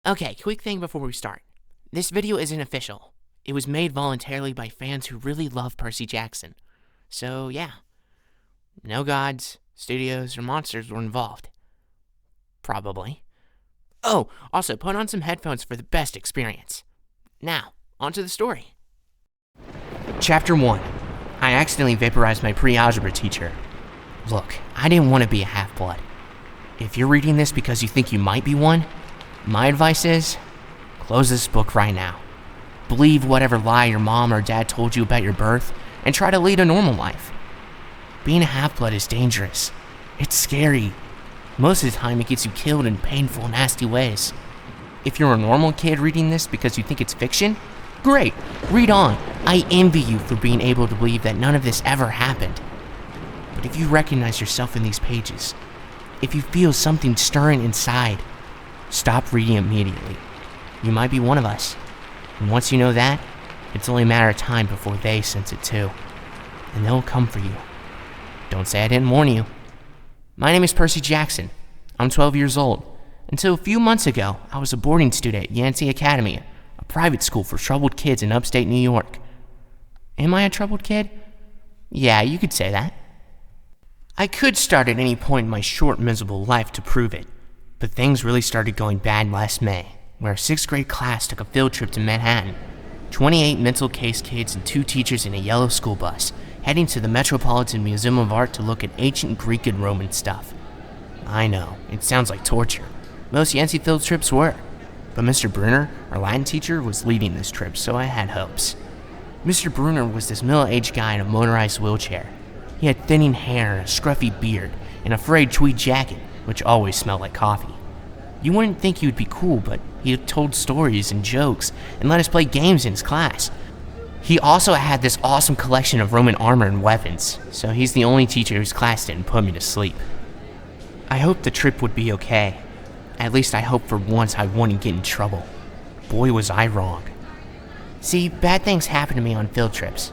Okay, quick thing before we start. This video isn't official. It was made voluntarily by fans who really love Percy Jackson. So yeah, no gods, studios, or monsters were involved. Probably. Oh, also put on some headphones for the best experience. Now, onto the story. Chapter 1. I accidentally vaporized my pre-algebra teacher. Look, I didn't want to be a half-blood. If you're reading this because you think you might be one, my advice is, close this book right now. Believe whatever lie your mom or dad told you about your birth, and try to lead a normal life. Being a half-blood is dangerous. It's scary. Most of the time it gets you killed in painful, nasty ways. If you're a normal kid reading this because you think it's fiction, great, read on. I envy you for being able to believe that none of this ever happened. But if you recognize yourself in these pages, if you feel something stirring inside, stop reading immediately. You might be one of us. And once you know that, it's only a matter of time before they sense it too. And they'll come for you. Don't say I didn't warn you. My name is Percy Jackson. I'm 12 years old. Until a few months ago, I was a boarding student at Yancey Academy, a private school for troubled kids in upstate New York. Am I a troubled kid? Yeah, you could say that. I could start at any point in my short, miserable life to prove it. But things really started going bad last May, where a 6th grade class took a field trip to Manhattan. 28 mental case kids and 2 teachers in a yellow school bus, heading to the Metropolitan Museum of Art to look at ancient Greek and Roman stuff. I know, it sounds like torture. Most Yancey field trips were. But Mr. Brunner, our Latin teacher, was leading this trip, so I had hopes. Mr. Brunner was this middle-aged guy in a motorized wheelchair. He had thinning hair and a scruffy beard, and a frayed tweed jacket, which always smelled like coffee. You wouldn't think he would be cool, but he told stories and jokes and let us play games in his class. He also had this awesome collection of Roman armor and weapons, so he's the only teacher whose class didn't put me to sleep. I hoped the trip would be okay. At least I hoped for once I wouldn't get in trouble. Boy, was I wrong. See, bad things happen to me on field trips.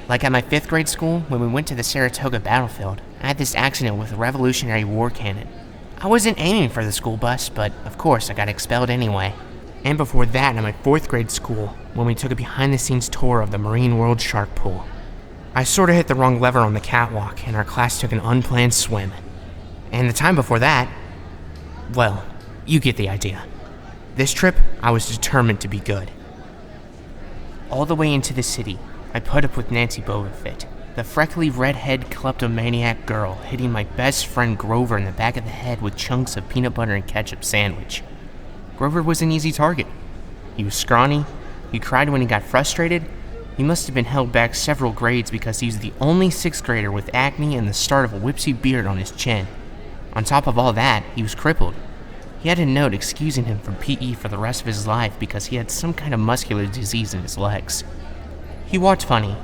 Like at my 5th grade school, when we went to the Saratoga battlefield, I had this accident with a Revolutionary War cannon. I wasn't aiming for the school bus, but of course I got expelled anyway. And before that, at my 4th grade school, when we took a behind-the-scenes tour of the Marine World Shark Pool, I sorta hit the wrong lever on the catwalk, and our class took an unplanned swim. And the time before that, well, you get the idea. This trip, I was determined to be good. All the way into the city, I put up with Nancy Bobofit, the freckly redhead kleptomaniac girl hitting my best friend Grover in the back of the head with chunks of peanut butter and ketchup sandwich. Grover was an easy target. He was scrawny, he cried when he got frustrated, he must have been held back several grades because he was the only 6th grader with acne and the start of a whipsy beard on his chin. On top of all that, he was crippled. He had a note excusing him from PE for the rest of his life because he had some kind of muscular disease in his legs. He walked funny,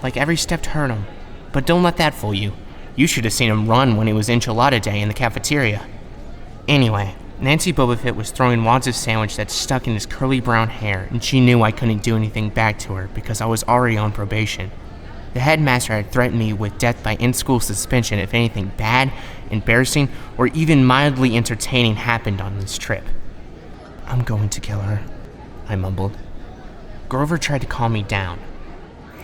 like every step hurt him, but don't let that fool you. You should have seen him run when it was enchilada day in the cafeteria. Anyway, Nancy Bobofit was throwing wads of sandwich that stuck in his curly brown hair, and she knew I couldn't do anything back to her because I was already on probation. The headmaster had threatened me with death by in-school suspension if anything bad, embarrassing, or even mildly entertaining happened on this trip. I'm going to kill her, I mumbled. Grover tried to calm me down.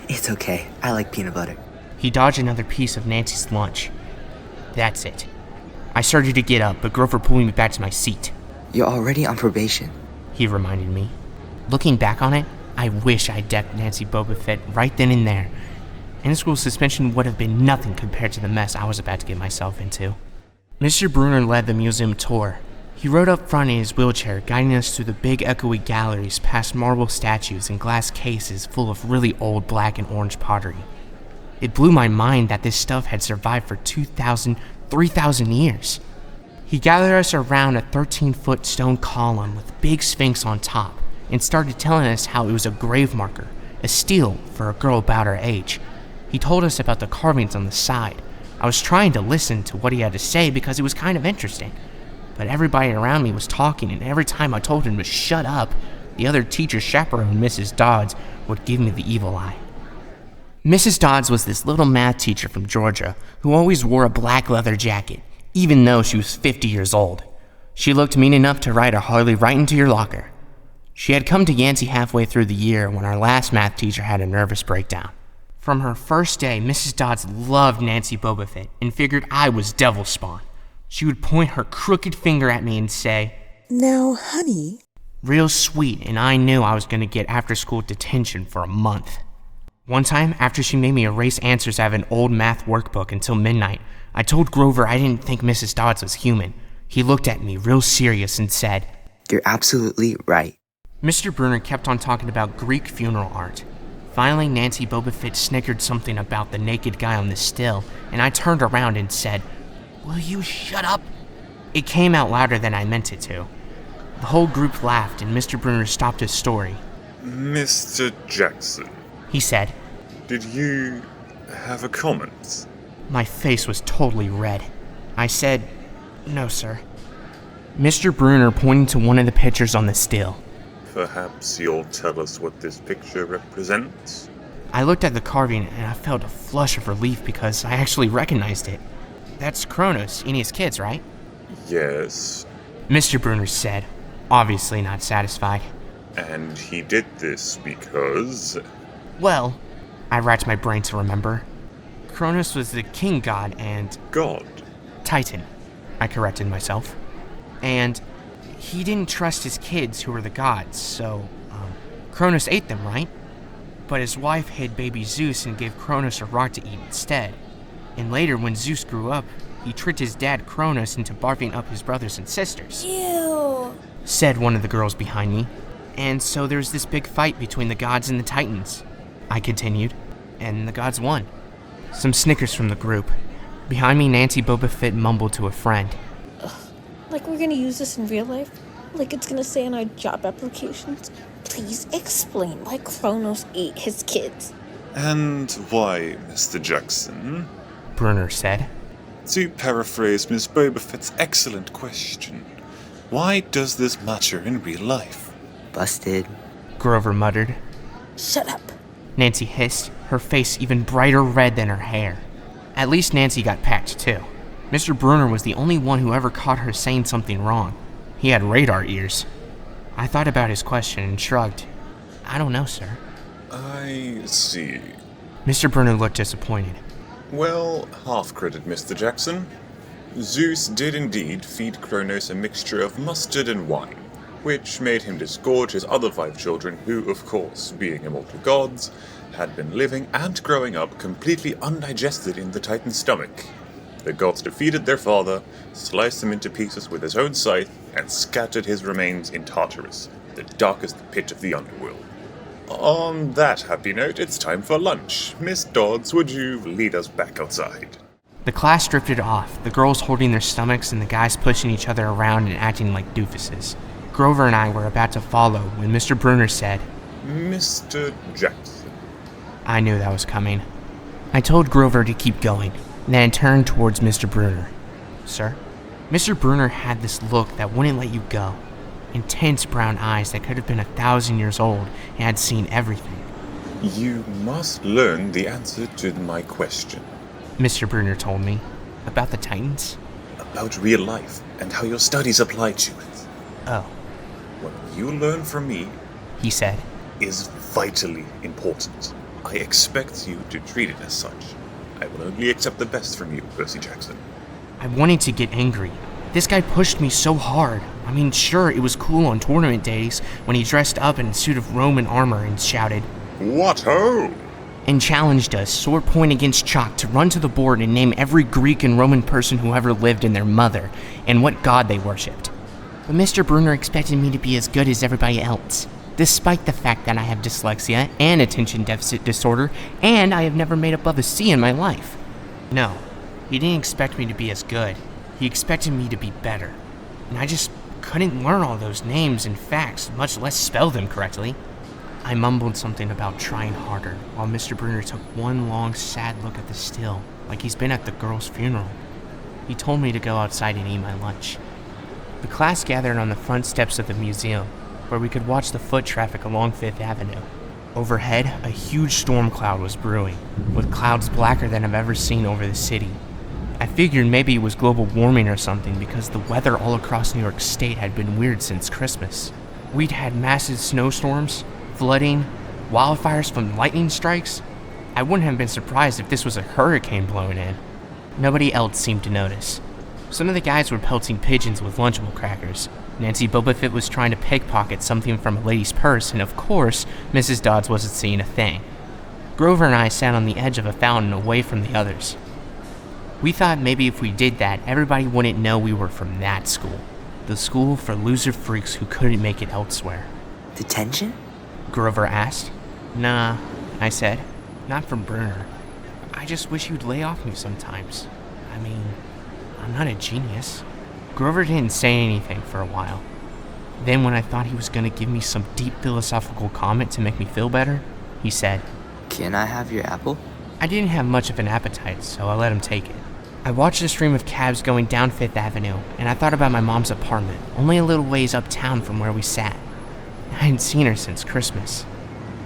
It's okay. I like peanut butter. He dodged another piece of Nancy's lunch. That's it. I started to get up, but Grover pulled me back to my seat. You're already on probation, he reminded me. Looking back on it, I wish I'd decked Nancy Bobofit right then and there. In-school suspension would have been nothing compared to the mess I was about to get myself into. Mr. Brunner led the museum tour. He rode up front in his wheelchair, guiding us through the big echoey galleries past marble statues and glass cases full of really old black and orange pottery. It blew my mind that this stuff had survived for 2,000, 3,000 years. He gathered us around a 13-foot stone column with big sphinx on top and started telling us how it was a grave marker, a steal for a girl about her age. He told us about the carvings on the side. I was trying to listen to what he had to say because it was kind of interesting. But everybody around me was talking, and every time I told him to shut up, the other teacher's chaperone, Mrs. Dodds, would give me the evil eye. Mrs. Dodds was this little math teacher from Georgia who always wore a black leather jacket, even though she was 50 years old. She looked mean enough to write a Harley right into your locker. She had come to Yancey halfway through the year when our last math teacher had a nervous breakdown. From her first day, Mrs. Dodds loved Nancy Bobofit and figured I was devil spawn. She would point her crooked finger at me and say, "Now, honey." Real sweet, and I knew I was going to get after-school detention for a month. One time, after she made me erase answers out of an old math workbook until midnight, I told Grover I didn't think Mrs. Dodds was human. He looked at me real serious and said, You're absolutely right. Mr. Bruner kept on talking about Greek funeral art. Finally, Nancy Bobofit snickered something about the naked guy on the still, and I turned around and said, "Will you shut up?" It came out louder than I meant it to. The whole group laughed, and Mr. Bruner stopped his story. Mr. Jackson, He said, did you have a comment? My face was totally red. I said, "No, sir." Mr. Bruner pointed to one of the pictures on the still. Perhaps you'll tell us what this picture represents? I looked at the carving and I felt a flush of relief because I actually recognized it. That's Kronos and his kids, right? Yes. Mr. Bruner said, obviously not satisfied. And he did this because... Well, I racked my brain to remember. Kronos was the king god and... God. Titan, I corrected myself. And he didn't trust his kids who were the gods, so Kronos ate them, right? But his wife hid baby Zeus and gave Kronos a rock to eat instead. And later, when Zeus grew up, he tricked his dad Kronos into barfing up his brothers and sisters. Ew. Said one of the girls behind me. And so there's this big fight between the gods and the Titans. I continued, and the gods won. Some snickers from the group. Behind me, Nancy Bobofit mumbled to a friend. Like we're gonna use this in real life? Like it's gonna say on our job applications? Please explain why Kronos ate his kids. And why, Mr. Jackson? Bruner said. To paraphrase Miss Bobofit's excellent question, why does this matter in real life? Busted. Grover muttered. Shut up. Nancy hissed, her face even brighter red than her hair. At least Nancy got pecked, too. Mr. Bruner was the only one who ever caught her saying something wrong. He had radar ears. I thought about his question and shrugged. I don't know, sir. I see. Mr. Bruner looked disappointed. Well, half credit, Mr. Jackson. Zeus did indeed feed Kronos a mixture of mustard and wine, which made him disgorge his other 5 children who, of course, being immortal gods, had been living and growing up completely undigested in the Titan's stomach. The gods defeated their father, sliced him into pieces with his own scythe, and scattered his remains in Tartarus, the darkest pit of the underworld. On that happy note, it's time for lunch. Miss Dodds, would you lead us back outside? The class drifted off, the girls holding their stomachs and the guys pushing each other around and acting like doofuses. Grover and I were about to follow when Mr. Bruner said, Mr. Jackson. I knew that was coming. I told Grover to keep going, then turned towards Mr. Bruner. Sir? Mr. Bruner had this look that wouldn't let you go. Intense brown eyes that could have been 1,000 years old and had seen everything. You must learn the answer to my question. Mr. Bruner told me. About the Titans? About real life and how your studies apply to it. Oh, What you learn from me he said. is vitally important. I expect you to treat it as such. I will only accept the best from you, Percy Jackson. I wanted to get angry. This guy pushed me so hard. I mean, sure, it was cool on tournament days when he dressed up in a suit of Roman armor and shouted, What ho! and challenged us, sword point against chalk, to run to the board and name every Greek and Roman person who ever lived and their mother, and what god they worshipped. But Mr. Bruner expected me to be as good as everybody else, despite the fact that I have dyslexia and attention deficit disorder, and I have never made above a C in my life. No, he didn't expect me to be as good. He expected me to be better. And I just couldn't learn all those names and facts, much less spell them correctly. I mumbled something about trying harder, while Mr. Bruner took one long, sad look at the still, like he's been at the girl's funeral. He told me to go outside and eat my lunch. The class gathered on the front steps of the museum, where we could watch the foot traffic along 5th Avenue. Overhead, a huge storm cloud was brewing, with clouds blacker than I've ever seen over the city. I figured maybe it was global warming or something because the weather all across New York State had been weird since Christmas. We'd had massive snowstorms, flooding, wildfires from lightning strikes. I wouldn't have been surprised if this was a hurricane blowing in. Nobody else seemed to notice. Some of the guys were pelting pigeons with Lunchable crackers. Nancy Bobofit was trying to pickpocket something from a lady's purse, and of course, Mrs. Dodds wasn't seeing a thing. Grover and I sat on the edge of a fountain away from the others. We thought maybe if we did that, everybody wouldn't know we were from that school. The school for loser freaks who couldn't make it elsewhere. Detention? Grover asked. Nah, I said. Not from Bruner. I just wish you'd lay off me sometimes. I mean, I'm not a genius. Grover didn't say anything for a while. Then when I thought he was going to give me some deep philosophical comment to make me feel better, he said, Can I have your apple? I didn't have much of an appetite, so I let him take it. I watched the stream of cabs going down Fifth Avenue, and I thought about my mom's apartment, only a little ways uptown from where we sat. I hadn't seen her since Christmas.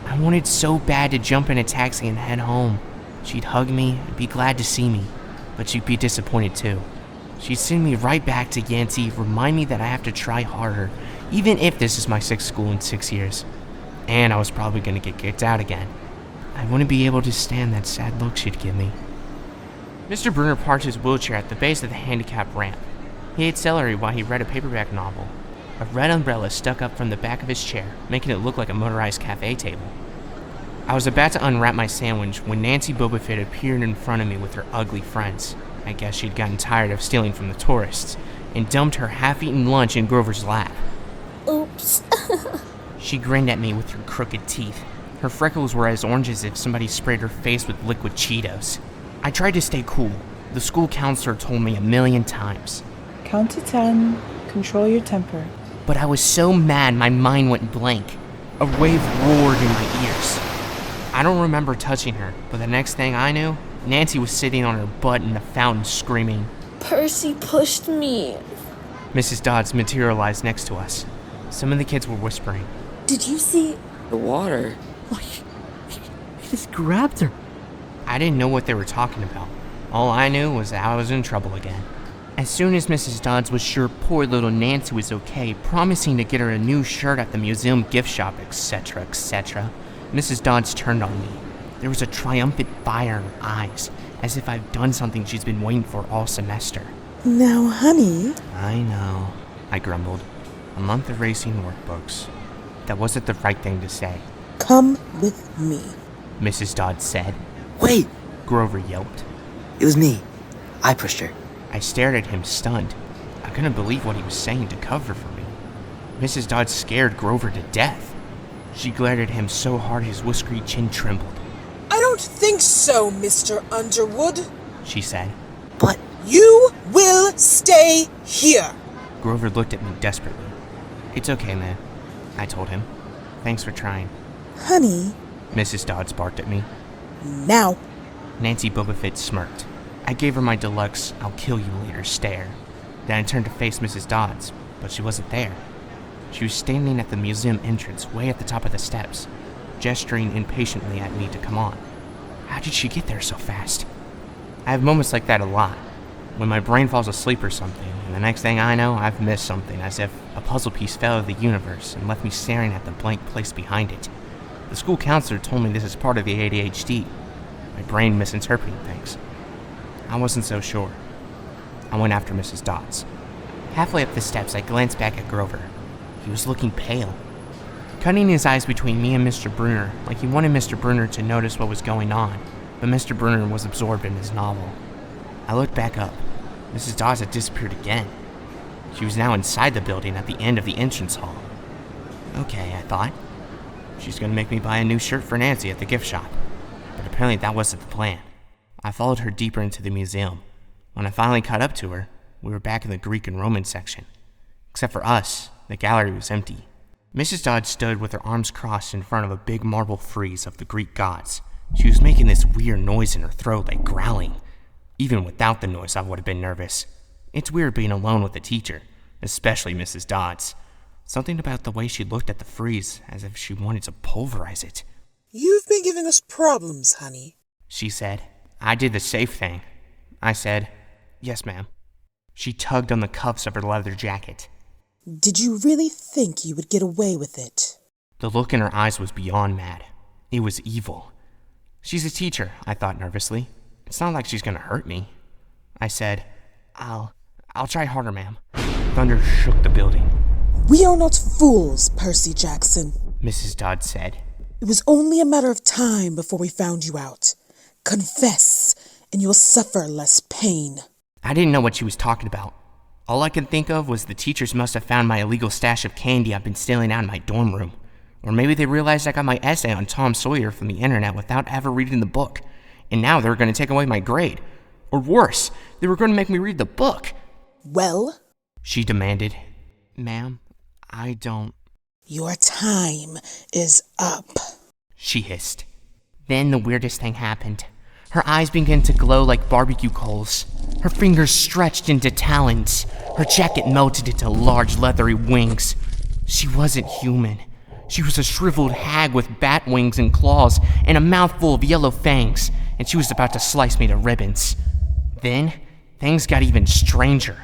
I wanted so bad to jump in a taxi and head home. She'd hug me and be glad to see me, but she'd be disappointed too. She'd send me right back to Yancey, remind me that I have to try harder, even if this is my sixth school in 6 years. And I was probably going to get kicked out again. I wouldn't be able to stand that sad look she'd give me. Mr. Bruner parked his wheelchair at the base of the handicap ramp. He ate celery while he read a paperback novel. A red umbrella stuck up from the back of his chair, making it look like a motorized cafe table. I was about to unwrap my sandwich when Nancy Bobofit appeared in front of me with her ugly friends. I guess she'd gotten tired of stealing from the tourists, and dumped her half-eaten lunch in Grover's lap. Oops. She grinned at me with her crooked teeth. Her freckles were as orange as if somebody sprayed her face with liquid Cheetos. I tried to stay cool. The school counselor told me 1,000,000 times. Count to 10. Control your temper. But I was so mad my mind went blank. A wave roared in my ears. I don't remember touching her, but the next thing I knew, Nancy was sitting on her butt in the fountain screaming. Percy pushed me. Mrs. Dodds materialized next to us. Some of the kids were whispering. Did you see? The water. He just grabbed her. I didn't know what they were talking about. All I knew was that I was in trouble again. As soon as Mrs. Dodds was sure poor little Nancy was okay, promising to get her a new shirt at the museum gift shop, etc., etc., Mrs. Dodds turned on me. There was a triumphant fire in her eyes, as if I've done something she's been waiting for all semester. Now, honey. I know, I grumbled. A month of racing workbooks. That wasn't the right thing to say. Come with me. Mrs. Dodds said. Wait! Grover yelped. It was me. I pushed her. I stared at him stunned. I couldn't believe what he was saying to cover for me. Mrs. Dodds scared Grover to death. She glared at him so hard his whiskery chin trembled. I don't think so, Mr. Underwood. She said. But You will stay here. Grover looked at me desperately. It's okay, man, I told him. Thanks for trying. Honey. Mrs. Dodds barked at me. Now. Nancy Bobofit smirked. I gave her my deluxe "I'll kill you later" stare. Then I turned to face Mrs. Dodds, but she wasn't there. She was standing at the museum entrance, way at the top of the steps, gesturing impatiently at me to come on. How did she get there so fast? I have moments like that a lot, when my brain falls asleep or something, and the next thing I know, I've missed something, as if a puzzle piece fell out of the universe and left me staring at the blank place behind it. The school counselor told me this is part of the ADHD, my brain misinterpreting things. I wasn't so sure. I went after Mrs. Dodds. Halfway up the steps, I glanced back at Grover. He was looking pale, cutting his eyes between me and Mr. Bruner, like he wanted Mr. Bruner to notice what was going on, but Mr. Bruner was absorbed in his novel. I looked back up. Mrs. Dodds had disappeared again. She was now inside the building at the end of the entrance hall. Okay, I thought. She's gonna make me buy a new shirt for Nancy at the gift shop. But apparently that wasn't the plan. I followed her deeper into the museum. When I finally caught up to her, we were back in the Greek and Roman section. Except for us, the gallery was empty. Mrs. Dodds stood with her arms crossed in front of a big marble frieze of the Greek gods. She was making this weird noise in her throat, like growling. Even without the noise, I would have been nervous. It's weird being alone with a teacher, especially Mrs. Dodds. Something about the way she looked at the frieze, as if she wanted to pulverize it. You've been giving us problems, honey. She said. I did the safe thing. I said, Yes, ma'am. She tugged on the cuffs of her leather jacket. Did you really think you would get away with it? The look in her eyes was beyond mad. It was evil. She's a teacher, I thought nervously. It's not like she's gonna hurt me. I said, I'll try harder, ma'am. Thunder shook the building. We are not fools, Percy Jackson. Mrs. Dodds said. It was only a matter of time before we found you out. Confess, and you will suffer less pain. I didn't know what she was talking about. All I could think of was the teachers must have found my illegal stash of candy I've been stealing out of my dorm room. Or maybe they realized I got my essay on Tom Sawyer from the internet without ever reading the book, and now they were going to take away my grade. Or worse, they were going to make me read the book. Well? She demanded. Ma'am, I don't... Your time is up. She hissed. Then the weirdest thing happened. Her eyes began to glow like barbecue coals. Her fingers stretched into talons. Her jacket melted into large leathery wings. She wasn't human. She was a shriveled hag with bat wings and claws and a mouthful of yellow fangs, and she was about to slice me to ribbons. Then, things got even stranger.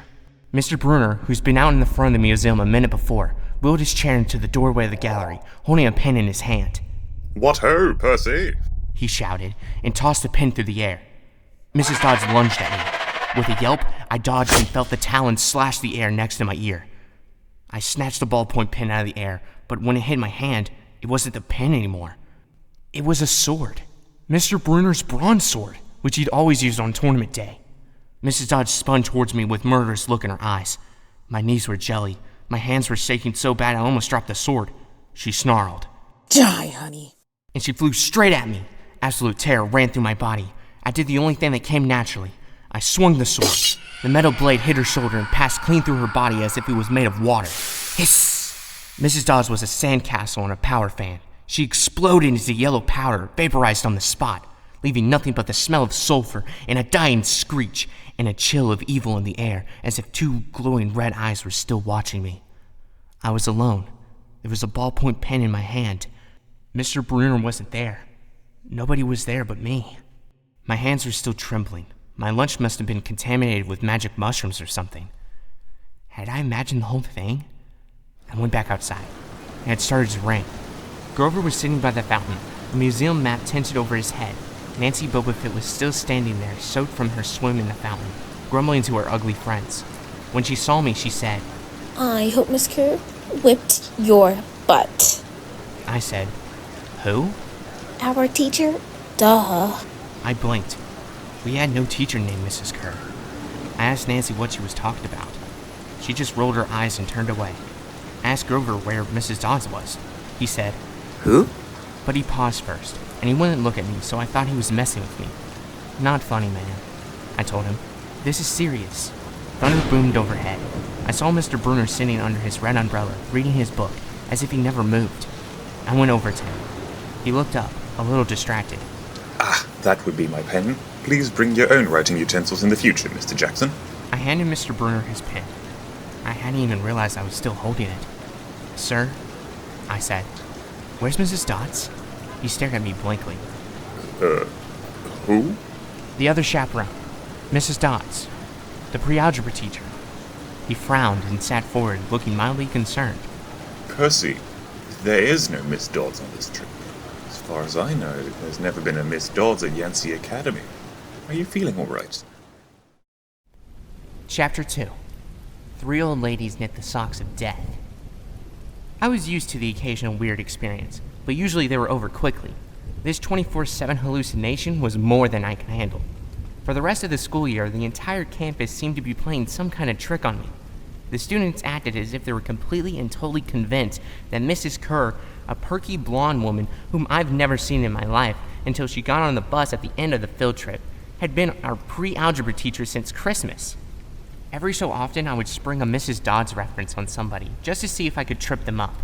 Mr. Brunner, who's been out in the front of the museum a minute before, wheeled his chair into the doorway of the gallery, holding a pen in his hand. What ho, Percy? He shouted, and tossed the pen through the air. Mrs. Dodds lunged at me. With a yelp, I dodged and felt the talons slash the air next to my ear. I snatched the ballpoint pen out of the air, but when it hit my hand, it wasn't the pen anymore. It was a sword. Mr. Brunner's bronze sword, which he'd always used on tournament day. Mrs. Dodds spun towards me with murderous look in her eyes. My knees were jelly. My hands were shaking so bad I almost dropped the sword. She snarled. Die, honey. And she flew straight at me. Absolute terror ran through my body. I did the only thing that came naturally. I swung the sword. The metal blade hit her shoulder and passed clean through her body as if it was made of water. Hiss! Mrs. Dodds was a sandcastle and a power fan. She exploded into yellow powder, vaporized on the spot, leaving nothing but the smell of sulfur and a dying screech and a chill of evil in the air, as if two glowing red eyes were still watching me. I was alone. There was a ballpoint pen in my hand. Mr. Brunner wasn't there. Nobody was there but me. My hands were still trembling. My lunch must have been contaminated with magic mushrooms or something. Had I imagined the whole thing? I went back outside. It had started to rain. Grover was sitting by the fountain, a museum map tinted over his head. Nancy Bobofit was still standing there, soaked from her swim in the fountain, grumbling to her ugly friends. When she saw me, she said, I hope Miss Kerr whipped your butt. I said, Who? Our teacher? Duh. I blinked. We had no teacher named Mrs. Kerr. I asked Nancy what she was talking about. She just rolled her eyes and turned away. I asked Grover where Mrs. Dodds was. He said, Who? but he paused first, and he wouldn't look at me, so I thought he was messing with me. Not funny, man. I told him. This is serious. Thunder boomed overhead. I saw Mr. Brunner sitting under his red umbrella, reading his book, as if he never moved. I went over to him. He looked up, a little distracted. Ah, that would be my pen. Please bring your own writing utensils in the future, Mr. Jackson. I handed Mr. Brunner his pen. I hadn't even realized I was still holding it. Sir, I said, where's Mrs. Dodds? He stared at me blankly. Who? The other chaperone, Mrs. Dodds, the pre-algebra teacher. He frowned and sat forward, looking mildly concerned. Percy, there is no Miss Dodds on this trip. As far as I know, there's never been a Miss Dodds at Yancey Academy. Are you feeling all right? Chapter 2. 3 old ladies knit the socks of death. I was used to the occasional weird experience, but usually they were over quickly. This 24/7 hallucination was more than I could handle. For the rest of the school year, the entire campus seemed to be playing some kind of trick on me. The students acted as if they were completely and totally convinced that Mrs. Kerr, a perky blonde woman whom I've never seen in my life until she got on the bus at the end of the field trip, had been our pre-algebra teacher since Christmas. Every so often, I would spring a Mrs. Dodds reference on somebody, just to see if I could trip them up.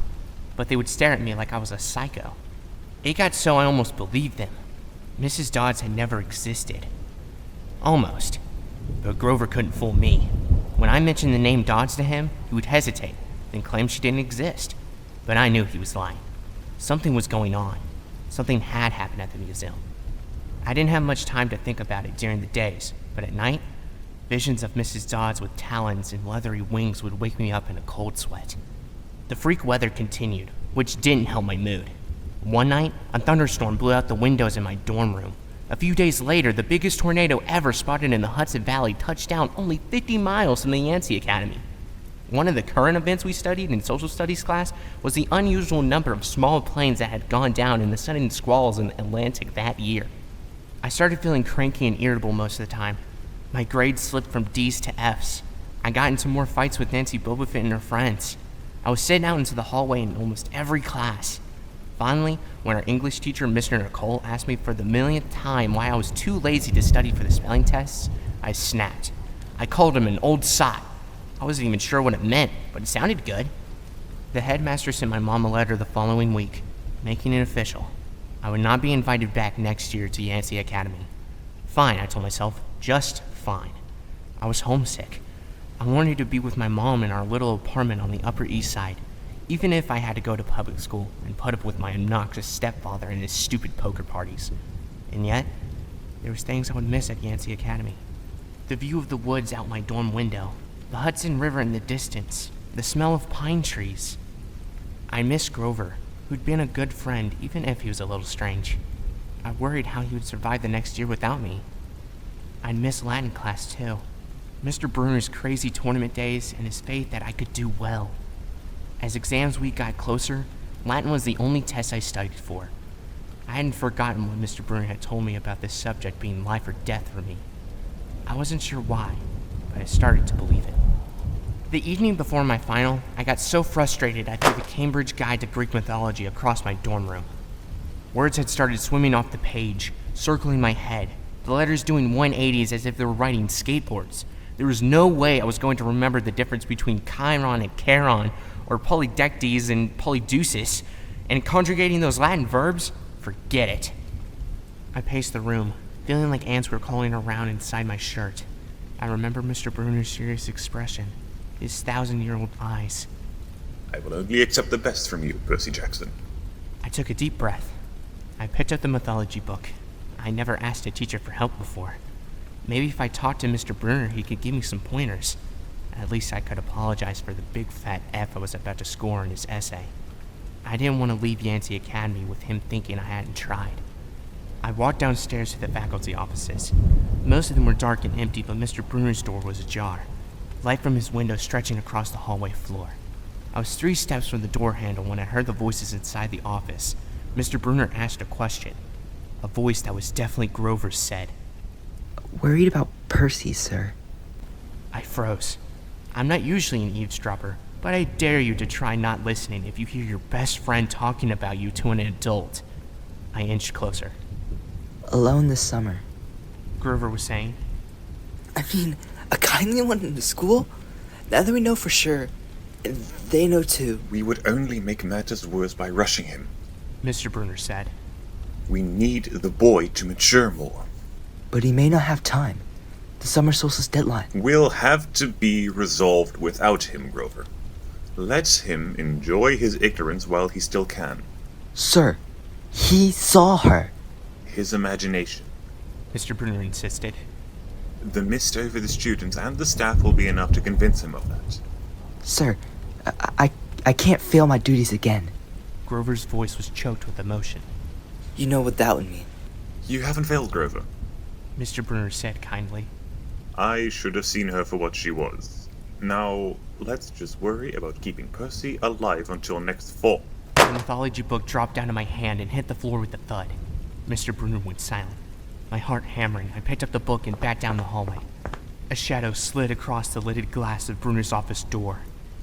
But they would stare at me like I was a psycho. It got so I almost believed them. Mrs. Dodds had never existed. Almost. But Grover couldn't fool me. When I mentioned the name Dodds to him, he would hesitate, then claim she didn't exist. But I knew he was lying. Something was going on. Something had happened at the museum. I didn't have much time to think about it during the days, but at night, Visions of Mrs. Dodds with talons and leathery wings would wake me up in a cold sweat. The freak weather continued, which didn't help my mood. One night, a thunderstorm blew out the windows in my dorm room. A few days later, the biggest tornado ever spotted in the Hudson Valley touched down only 50 miles from the Yancey Academy. One of the current events we studied in social studies class was the unusual number of small planes that had gone down in the sudden squalls in the Atlantic that year. I started feeling cranky and irritable most of the time. My grades slipped from D's to F's. I got into more fights with Nancy Bobofit and her friends. I was sitting out into the hallway in almost every class. Finally, when our English teacher, Mr. Nicole, asked me for the millionth time why I was too lazy to study for the spelling tests, I snapped. I called him an old sot. I wasn't even sure what it meant, but it sounded good. The headmaster sent my mom a letter the following week, making it official. I would not be invited back next year to Yancey Academy. Fine, I told myself, just fine. I was homesick. I wanted to be with my mom in our little apartment on the Upper East Side, even if I had to go to public school and put up with my obnoxious stepfather and his stupid poker parties. And yet, there was things I would miss at Yancey Academy. The view of the woods out my dorm window, the Hudson River in the distance, the smell of pine trees. I missed Grover, who'd been a good friend even if he was a little strange. I worried how he would survive the next year without me. I'd miss Latin class too. Mr. Bruner's crazy tournament days and his faith that I could do well. As exams week got closer, Latin was the only test I studied for. I hadn't forgotten what Mr. Bruner had told me about this subject being life or death for me. I wasn't sure why, but I started to believe it. The evening before my final, I got so frustrated I threw the Cambridge Guide to Greek Mythology across my dorm room. Words had started swimming off the page, circling my head, the letters doing 180s as if they were riding skateboards. There was no way I was going to remember the difference between Chiron and Charon, or Polydectes and Polydeuces, and conjugating those Latin verbs? Forget it. I paced the room, feeling like ants were crawling around inside my shirt. I remember Mr. Bruner's serious expression, his 1,000-year-old eyes. I will only accept the best from you, Percy Jackson. I took a deep breath. I picked up the mythology book. I never asked a teacher for help before. Maybe if I talked to Mr. Bruner, he could give me some pointers. At least I could apologize for the big fat F I was about to score in his essay. I didn't want to leave Yancey Academy with him thinking I hadn't tried. I walked downstairs to the faculty offices. Most of them were dark and empty, but Mr. Bruner's door was ajar, light from his window stretching across the hallway floor. I was 3 steps from the door handle when I heard the voices inside the office. Mr. Bruner asked a question. A voice that was definitely Grover's said, Worried about Percy, sir. I froze. I'm not usually an eavesdropper, but I dare you to try not listening if you hear your best friend talking about you to an adult. I inched closer. Alone this summer. Grover was saying. I mean, a kindly one in the school? Now that we know for sure, they know too. We would only make matters worse by rushing him. Mr. Bruner said. We need the boy to mature more. But he may not have time. The summer solstice deadline. Will have to be resolved without him, Grover. Let him enjoy his ignorance while he still can. Sir, he saw her. His imagination. Mr. Bruner insisted. The mist over the students and the staff will be enough to convince him of that. Sir, I can't fail my duties again. Grover's voice was choked with emotion. You know what that would mean. You haven't failed, Grover. Mr. Bruner said kindly. I should have seen her for what she was. Now, let's just worry about keeping Percy alive until next fall. The mythology book dropped down to my hand and hit the floor with a thud. Mr. Bruner went silent. My heart hammering, I picked up the book and backed down the hallway. A shadow slid across the lidded glass of Bruner's office door.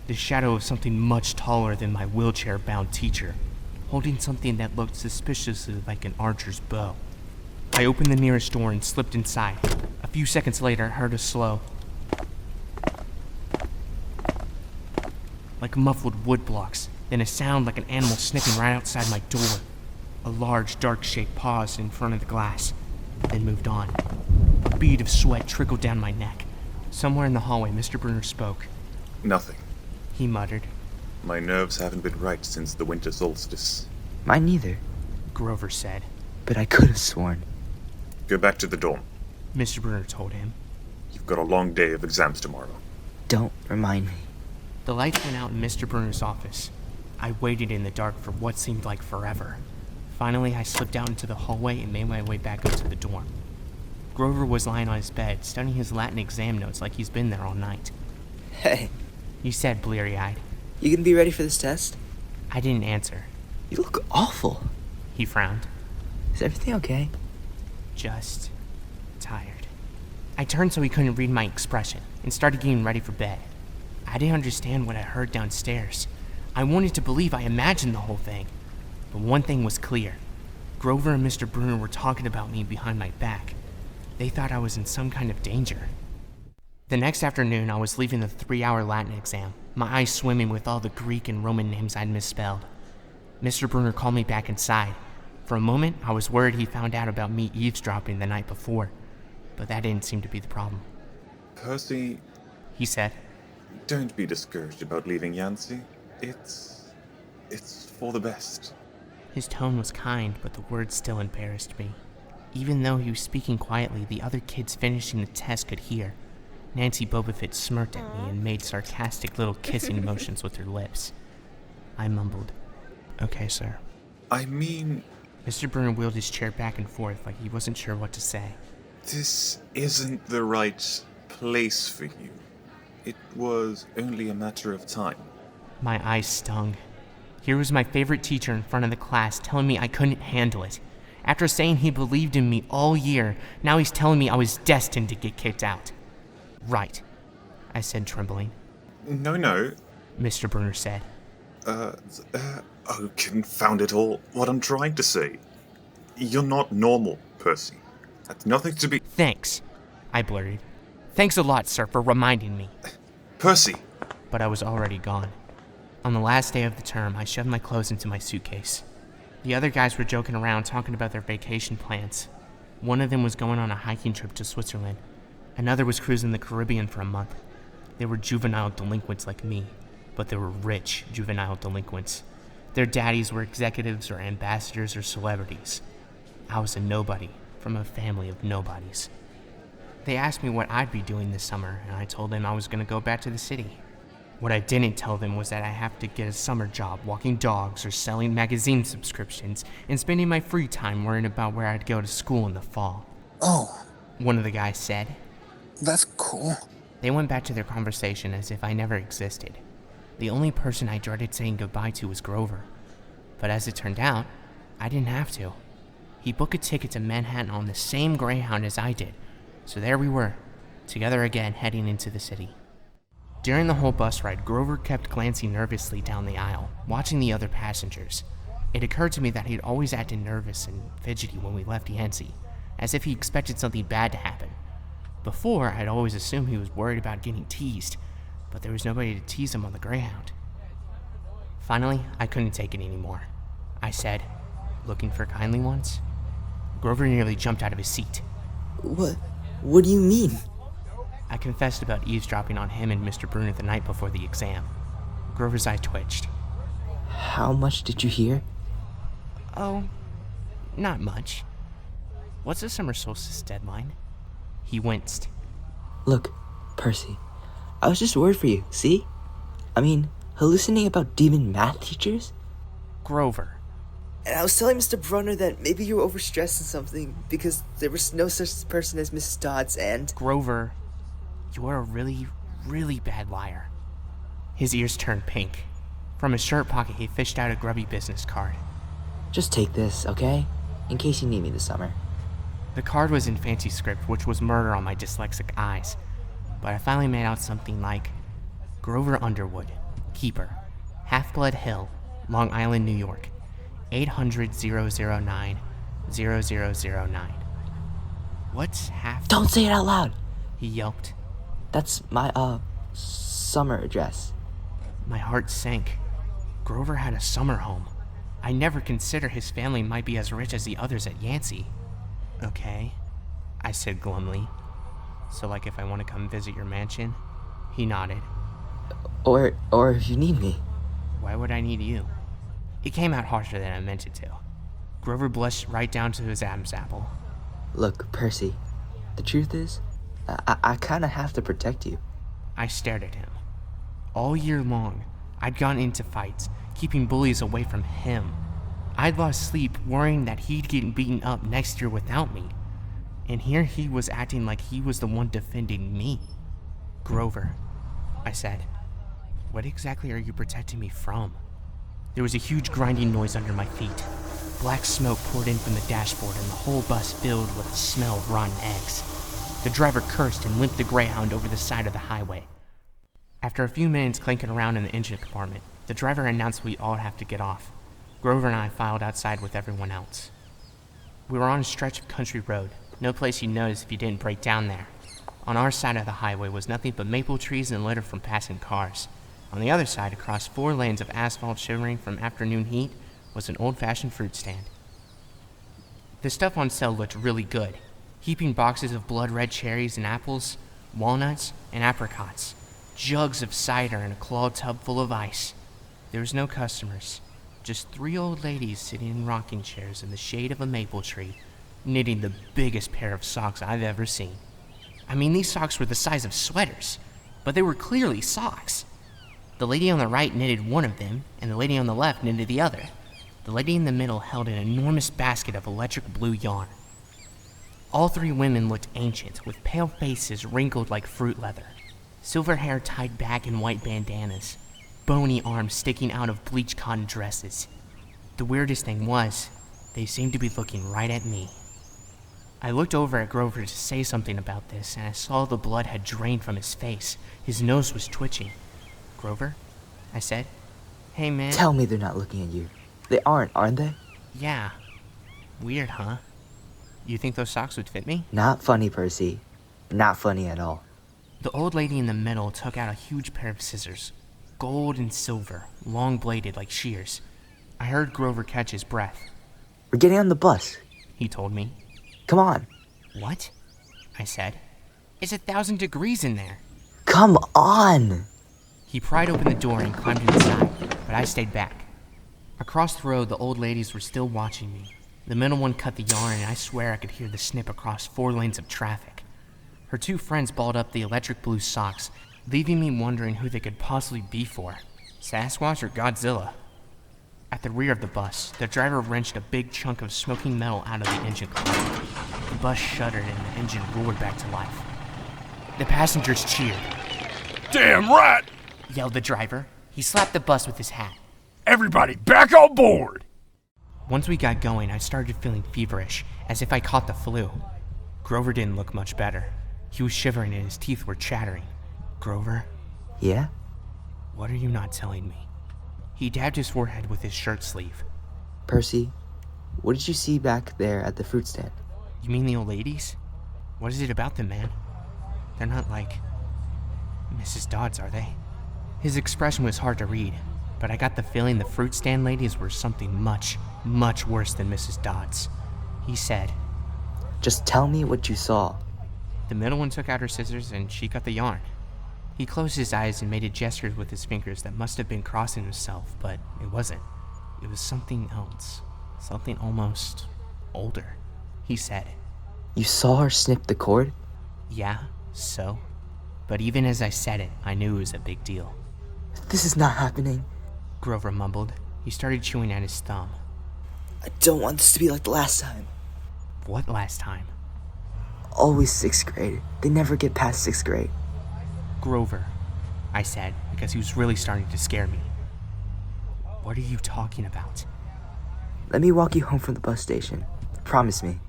The shadow of something much taller than my wheelchair-bound teacher, holding something that looked suspiciously like an archer's bow. I opened the nearest door and slipped inside. A few seconds later, I heard a slow, like muffled wood blocks, then a sound like an animal sniffing right outside my door. A large, dark shape paused in front of the glass, then moved on. A bead of sweat trickled down my neck. Somewhere in the hallway, Mr. Bruner spoke. Nothing. He muttered. My nerves haven't been right since the winter solstice. Mine neither. Grover said. But I could have sworn. Go back to the dorm. Mr. Bruner told him. You've got a long day of exams tomorrow. Don't remind me. The lights went out in Mr. Bruner's office. I waited in the dark for what seemed like forever. Finally, I slipped out into the hallway and made my way back up to the dorm. Grover was lying on his bed, studying his Latin exam notes like he's been there all night. Hey, He said, bleary-eyed. you gonna be ready for this test? I didn't answer. You look awful. He frowned. Is everything okay? Just tired. I turned so he couldn't read my expression and started getting ready for bed. I didn't understand what I heard downstairs. I wanted to believe I imagined the whole thing. But one thing was clear. Grover and Mr. Bruner were talking about me behind my back. They thought I was in some kind of danger. The next afternoon, I was leaving the 3-hour Latin exam, my eyes swimming with all the Greek and Roman names I'd misspelled. Mr. Bruner called me back inside. For a moment, I was worried he found out about me eavesdropping the night before, but that didn't seem to be the problem. Percy, He said, don't be discouraged about leaving Yancey. It's for the best. His tone was kind, but the words still embarrassed me. Even though he was speaking quietly, the other kids finishing the test could hear. Nancy Bobofit smirked at me and made sarcastic little kissing motions with her lips. I mumbled, "Okay, sir." I mean, Mr. Bruner wheeled his chair back and forth like he wasn't sure what to say. this isn't the right place for you. It was only a matter of time. My eyes stung. Here was my favorite teacher in front of the class telling me I couldn't handle it. After saying he believed in me all year, now he's telling me I was destined to get kicked out. Right, I said, trembling. No, Mr. Bruner said. Oh, confound it all. What I'm trying to say. You're not normal, Percy. That's nothing to be... Thanks, I blurted. Thanks a lot, sir, for reminding me. Percy! But I was already gone. On the last day of the term, I shoved my clothes into my suitcase. The other guys were joking around, talking about their vacation plans. One of them was going on a hiking trip to Switzerland. Another was cruising the Caribbean for a month. They were juvenile delinquents like me, but they were rich juvenile delinquents. Their daddies were executives or ambassadors or celebrities. I was a nobody from a family of nobodies. They asked me what I'd be doing this summer, and I told them I was going to go back to the city. What I didn't tell them was that I have to get a summer job walking dogs or selling magazine subscriptions and spending my free time worrying about where I'd go to school in the fall. Oh, One of the guys said. that's cool. They went back to their conversation as if I never existed. The only person I dreaded saying goodbye to was Grover. But as it turned out, I didn't have to. He booked a ticket to Manhattan on the same Greyhound as I did, so there we were, together again heading into the city. During the whole bus ride, Grover kept glancing nervously down the aisle, watching the other passengers. It occurred to me that he'd always acted nervous and fidgety when we left Yancey, as if he expected something bad to happen. Before, I'd always assumed he was worried about getting teased, but there was nobody to tease him on the Greyhound. Finally, I couldn't take it anymore. I said, "Looking for kindly ones?" Grover nearly jumped out of his seat. What do you mean? I confessed about eavesdropping on him and Mr. Bruner the night before the exam. Grover's eye twitched. How much did you hear? Oh, not much. What's the summer solstice deadline? He winced. Look, Percy, I was just worried for you, see? I mean, hallucinating about demon math teachers? Grover. And I was telling Mr. Brunner that maybe you were overstressed in something because there was no such person as Mrs. Dodds and... Grover, you are a really, really bad liar. His ears turned pink. From his shirt pocket, he fished out a grubby business card. Just take this, okay? In case you need me this summer. The card was in fancy script, which was murder on my dyslexic eyes. But I finally made out something like, Grover Underwood, Keeper, Half-Blood Hill, Long Island, New York, 800-009-0009. What's half... Don't say it out loud! He yelped. That's my, summer address. My heart sank. Grover had a summer home. I never considered his family might be as rich as the others at Yancey. Okay, I said glumly. So like if I want to come visit your mansion? He nodded. Or if you need me. Why would I need you? It came out harsher than I meant it to. Grover blushed right down to his Adam's apple. Look, Percy, the truth is, I kinda have to protect you. I stared at him. All year long, I'd gotten into fights, keeping bullies away from him. I'd lost sleep worrying that he'd get beaten up next year without me. And here he was acting like he was the one defending me. Grover, I said, what exactly are you protecting me from? There was a huge grinding noise under my feet. Black smoke poured in from the dashboard and the whole bus filled with the smell of rotten eggs. The driver cursed and limped the Greyhound over the side of the highway. After a few minutes clanking around in the engine compartment, the driver announced we'd all have to get off. Grover and I filed outside with everyone else. We were on a stretch of country road, no place you'd notice if you didn't break down there. On our side of the highway was nothing but maple trees and litter from passing cars. On the other side, across 4 lanes of asphalt shivering from afternoon heat, was an old-fashioned fruit stand. The stuff on sale looked really good. Heaping boxes of blood-red cherries and apples, walnuts, and apricots, jugs of cider and a claw tub full of ice. There was no customers, just 3 old ladies sitting in rocking chairs in the shade of a maple tree, knitting the biggest pair of socks I've ever seen. I mean, these socks were the size of sweaters, but they were clearly socks. The lady on the right knitted one of them, and the lady on the left knitted the other. The lady in the middle held an enormous basket of electric blue yarn. All 3 women looked ancient, with pale faces wrinkled like fruit leather, silver hair tied back in white bandanas, bony arms sticking out of bleached cotton dresses. The weirdest thing was, they seemed to be looking right at me. I looked over at Grover to say something about this, and I saw the blood had drained from his face. His nose was twitching. Grover? I said. Hey, man. Tell me they're not looking at you. They aren't they? Yeah. Weird, huh? You think those socks would fit me? Not funny, Percy. Not funny at all. The old lady in the middle took out a huge pair of scissors. Gold and silver, long-bladed like shears. I heard Grover catch his breath. We're getting on the bus, he told me. Come on. What? I said. It's 1,000 degrees in there. Come on! He pried open the door and climbed inside, but I stayed back. Across the road, the old ladies were still watching me. The middle one cut the yarn, and I swear I could hear the snip across 4 lanes of traffic. Her 2 friends balled up the electric blue socks, leaving me wondering who they could possibly be for. Sasquatch or Godzilla? At the rear of the bus, the driver wrenched a big chunk of smoking metal out of the engine compartment. The bus shuddered and the engine roared back to life. The passengers cheered. Damn right! Yelled the driver. He slapped the bus with his hat. Everybody back on board! Once we got going, I started feeling feverish, as if I caught the flu. Grover didn't look much better. He was shivering and his teeth were chattering. Grover? Yeah? What are you not telling me? He dabbed his forehead with his shirt sleeve. Percy, what did you see back there at the fruit stand? You mean the old ladies? What is it about them, man? They're not like Mrs. Dodds, are they? His expression was hard to read, but I got the feeling the fruit stand ladies were something much, much worse than Mrs. Dodds. He said, Just tell me what you saw. The middle one took out her scissors and she cut the yarn. He closed his eyes and made a gesture with his fingers that must have been crossing himself, but it wasn't. It was something else. Something almost older. He said, You saw her snip the cord? Yeah, so? But even as I said it, I knew it was a big deal. This is not happening. Grover mumbled. He started chewing at his thumb. I don't want this to be like the last time. What last time? Always 6th grade. They never get past 6th grade. Grover, I said, because he was really starting to scare me. What are you talking about? Let me walk you home from the bus station. Promise me.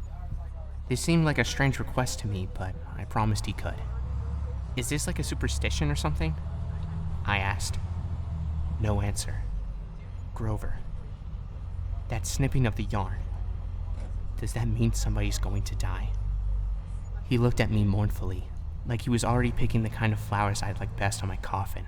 This seemed like a strange request to me, but I promised he could. Is this like a superstition or something? I asked. No answer. Grover, that snipping of the yarn, does that mean somebody's going to die? He looked at me mournfully, like he was already picking the kind of flowers I'd like best on my coffin.